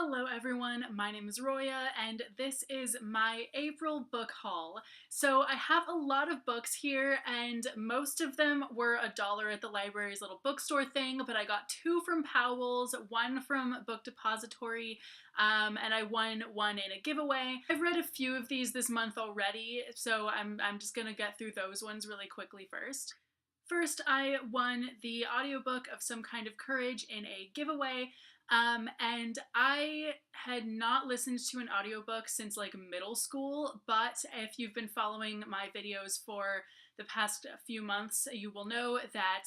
Hello everyone, my name is Roya and this is my April book haul. So I have a lot of books here and most of them were $1 at the library's little bookstore thing, but I got 2 from Powell's, 1 from Book Depository, and I won 1 in a giveaway. I've read a few of these this month already, so I'm just gonna get through those ones really quickly first. First, I won the audiobook of Some Kind of Courage in a giveaway. And I had not listened to an audiobook since like middle school, but if you've been following my videos for the past few months, you will know that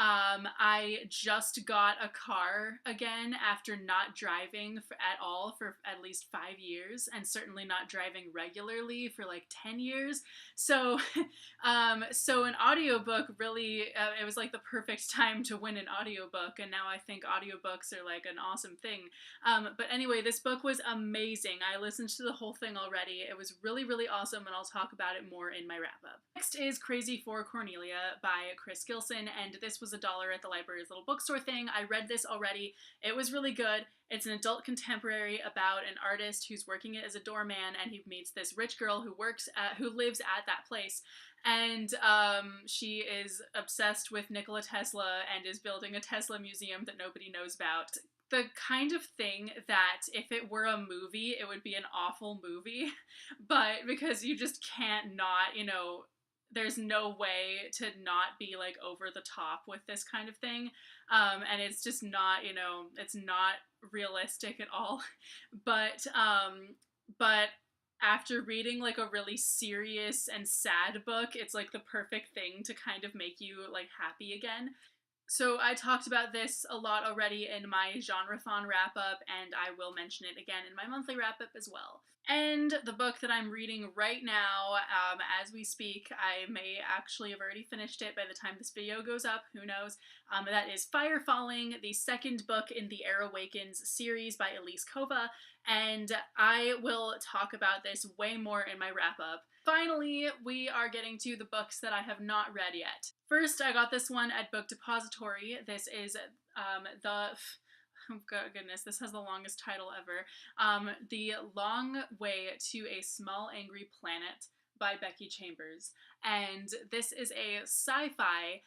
I just got a car again after not driving at all for at least 5 years, and certainly not driving regularly for like 10 years. So, so an audiobook really, it was like the perfect time to win an audiobook, and now I think audiobooks are like an awesome thing. But anyway, this book was amazing. I listened to the whole thing already. It was really, really awesome, and I'll talk about it more in my wrap-up. Next is Crazy for Cornelia by Chris Gilson, and this was $1 at the library's little bookstore thing. I read this already. It was really good. It's an adult contemporary about an artist who's working as a doorman, and he meets this rich girl who lives at that place, and she is obsessed with Nikola Tesla and is building a Tesla museum that nobody knows about. The kind of thing that if it were a movie, it would be an awful movie, but because you just can't not, there's no way to not be like over the top with this kind of thing. And it's just not, it's not realistic at all. But after reading like a really serious and sad book, it's like the perfect thing to kind of make you like happy again. So I talked about this a lot already in my Genreathon wrap-up, and I will mention it again in my monthly wrap-up as well. And the book that I'm reading right now, as we speak, I may actually have already finished it by the time this video goes up, who knows, that is Fire Falling, the second book in the Air Awakens series by Elise Kova, and I will talk about this way more in my wrap-up. Finally, we are getting to the books that I have not read yet. First, I got this one at Book Depository. This is oh goodness, this has the longest title ever. The Long Way to a Small Angry Planet by Becky Chambers. And this is a sci-fi,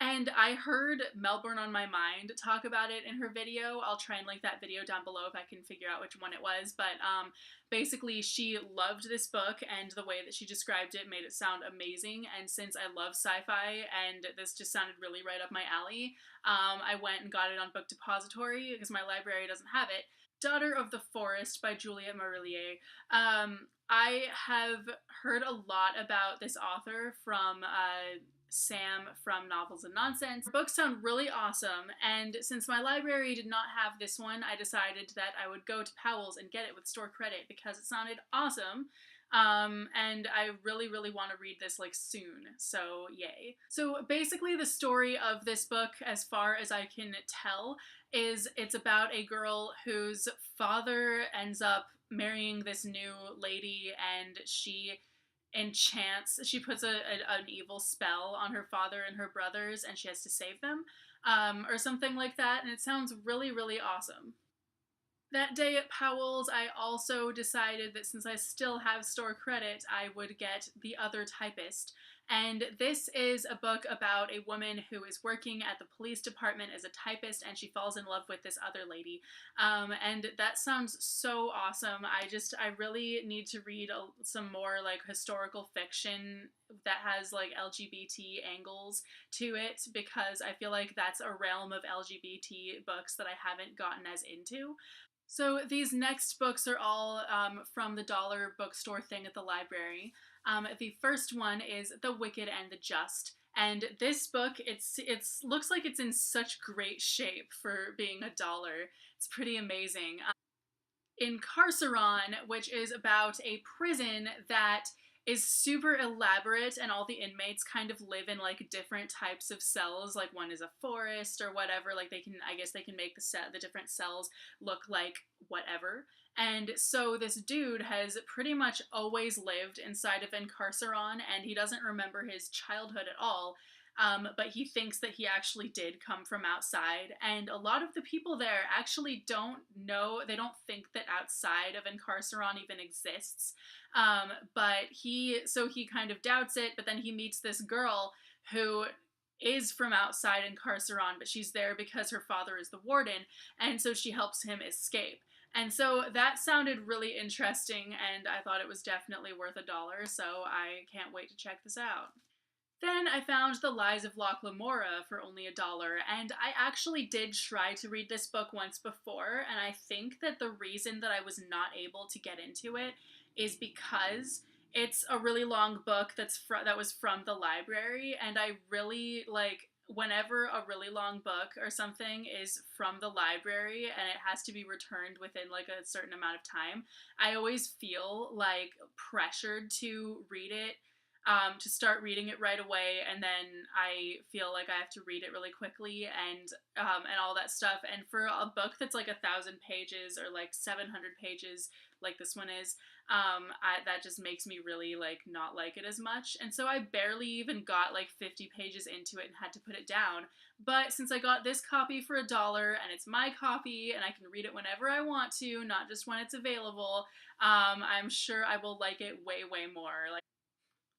and I heard Melbourne on My Mind talk about it in her video. I'll try and link that video down below if I can figure out which one it was, but basically she loved this book, and the way that she described it made it sound amazing, and since I love sci-fi and this just sounded really right up my alley, I went and got it on Book Depository because my library doesn't have it. Daughter of the Forest by Juliette Marillier. I have heard a lot about this author from Sam from Novels and Nonsense. The books sound really awesome, and since my library did not have this one, I decided that I would go to Powell's and get it with store credit because it sounded awesome. And I really, really want to read this like soon, so yay. So basically the story of this book, as far as I can tell, is it's about a girl whose father ends up marrying this new lady, and she puts an evil spell on her father and her brothers, and she has to save them, or something like that, and it sounds really, really awesome. That day at Powell's, I also decided that since I still have store credit, I would get The Other Typist. And this is a book about a woman who is working at the police department as a typist, and she falls in love with this other lady. And that sounds so awesome. I really need to read some more like historical fiction that has like LGBT angles to it, because I feel like that's a realm of LGBT books that I haven't gotten as into. So these next books are all from the dollar bookstore thing at the library. The first one is The Wicked and the Just. And this book, it's looks like it's in such great shape for being $1. It's pretty amazing. Incarceron, which is about a prison that is super elaborate, and all the inmates kind of live in like different types of cells. Like one is a forest or whatever. Like I guess they can make the different cells look like whatever. And so this dude has pretty much always lived inside of Incarceron, and he doesn't remember his childhood at all. but he thinks that he actually did come from outside. And a lot of the people there actually don't know, they don't think that outside of Encarceron even exists. But so he kind of doubts it, but then he meets this girl who is from outside Encarceron, but she's there because her father is the warden, and so she helps him escape. And so that sounded really interesting, and I thought it was definitely worth $1, so I can't wait to check this out. Then I found The Lies of Lockemora for only $1, and I actually did try to read this book once before, and I think that the reason that I was not able to get into it is because it's a really long book that was from the library, and I really like whenever a really long book or something is from the library and it has to be returned within like a certain amount of time, I always feel like pressured to read it, to start reading it right away, and then I feel like I have to read it really quickly and all that stuff. And for a book that's like 1,000 pages or like 700 pages, like this one is, that just makes me really like not like it as much. And so I barely even got like 50 pages into it and had to put it down. But since I got this copy for $1 and it's my copy and I can read it whenever I want to, not just when it's available, I'm sure I will like it way, way more. Like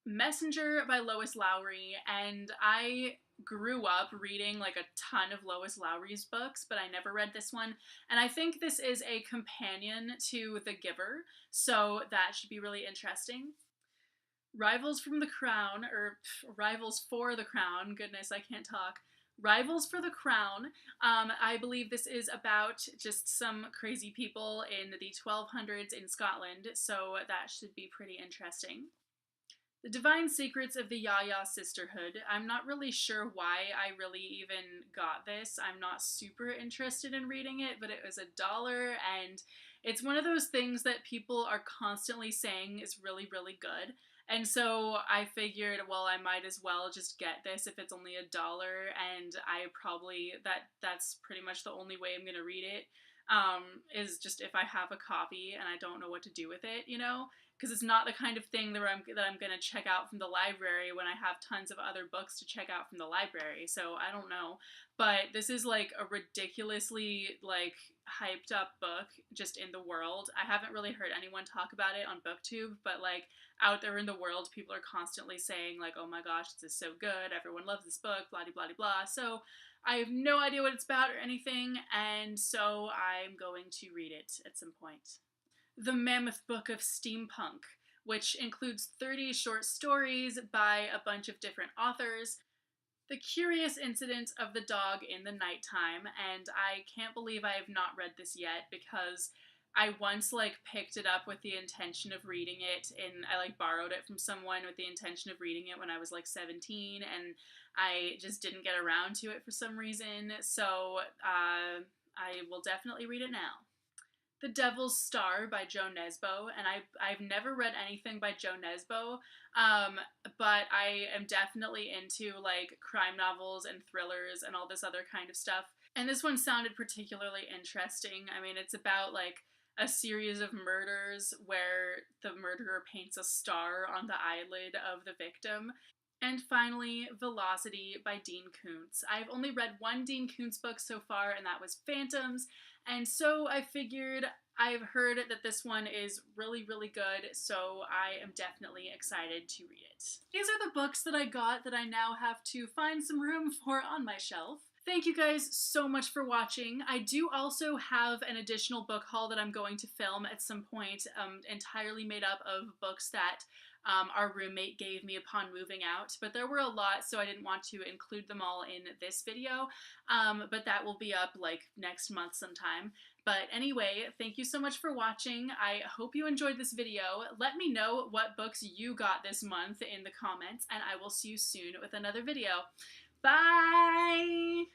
Messenger by Lois Lowry, and I grew up reading like a ton of Lois Lowry's books, but I never read this one. And I think this is a companion to The Giver, so that should be really interesting. Rivals from the Crown, or Rivals for the Crown, goodness, I can't talk. Rivals for the Crown. I believe this is about just some crazy people in the 1200s in Scotland, so that should be pretty interesting. The Divine Secrets of the Yaya Sisterhood. I'm not really sure why I really even got this. I'm not super interested in reading it, but it was $1, and it's one of those things that people are constantly saying is really, really good. And so I figured, well, I might as well just get this if it's only $1, and I probably, that's pretty much the only way I'm gonna read it, is just if I have a copy and I don't know what to do with it, you know? Because it's not the kind of thing that I'm going to check out from the library when I have tons of other books to check out from the library. So I don't know, but this is like a ridiculously like hyped up book just in the world. I haven't really heard anyone talk about it on BookTube, but like out there in the world, people are constantly saying like, "Oh my gosh, this is so good! Everyone loves this book." Blah blah blah blah. So I have no idea what it's about or anything, and so I'm going to read it at some point. The Mammoth Book of Steampunk, which includes 30 short stories by a bunch of different authors. The Curious Incident of the Dog in the Nighttime, and I can't believe I have not read this yet because I once like picked it up with the intention of reading it, and I like borrowed it from someone with the intention of reading it when I was like 17, and I just didn't get around to it for some reason, so I will definitely read it now. The Devil's Star by Joe Nesbo, and I've never read anything by Joe Nesbo, but I am definitely into like crime novels and thrillers and all this other kind of stuff. And this one sounded particularly interesting. I mean, it's about like a series of murders where the murderer paints a star on the eyelid of the victim. And finally, Velocity by Dean Koontz. I've only read one Dean Koontz book so far, and that was Phantoms, and so I figured, I've heard that this one is really, really good, so I am definitely excited to read it. These are the books that I got that I now have to find some room for on my shelf. Thank you guys so much for watching. I do also have an additional book haul that I'm going to film at some point, entirely made up of books that our roommate gave me upon moving out, but there were a lot, so I didn't want to include them all in this video, but that will be up like next month sometime. But anyway, thank you so much for watching. I hope you enjoyed this video. Let me know what books you got this month in the comments, and I will see you soon with another video. Bye!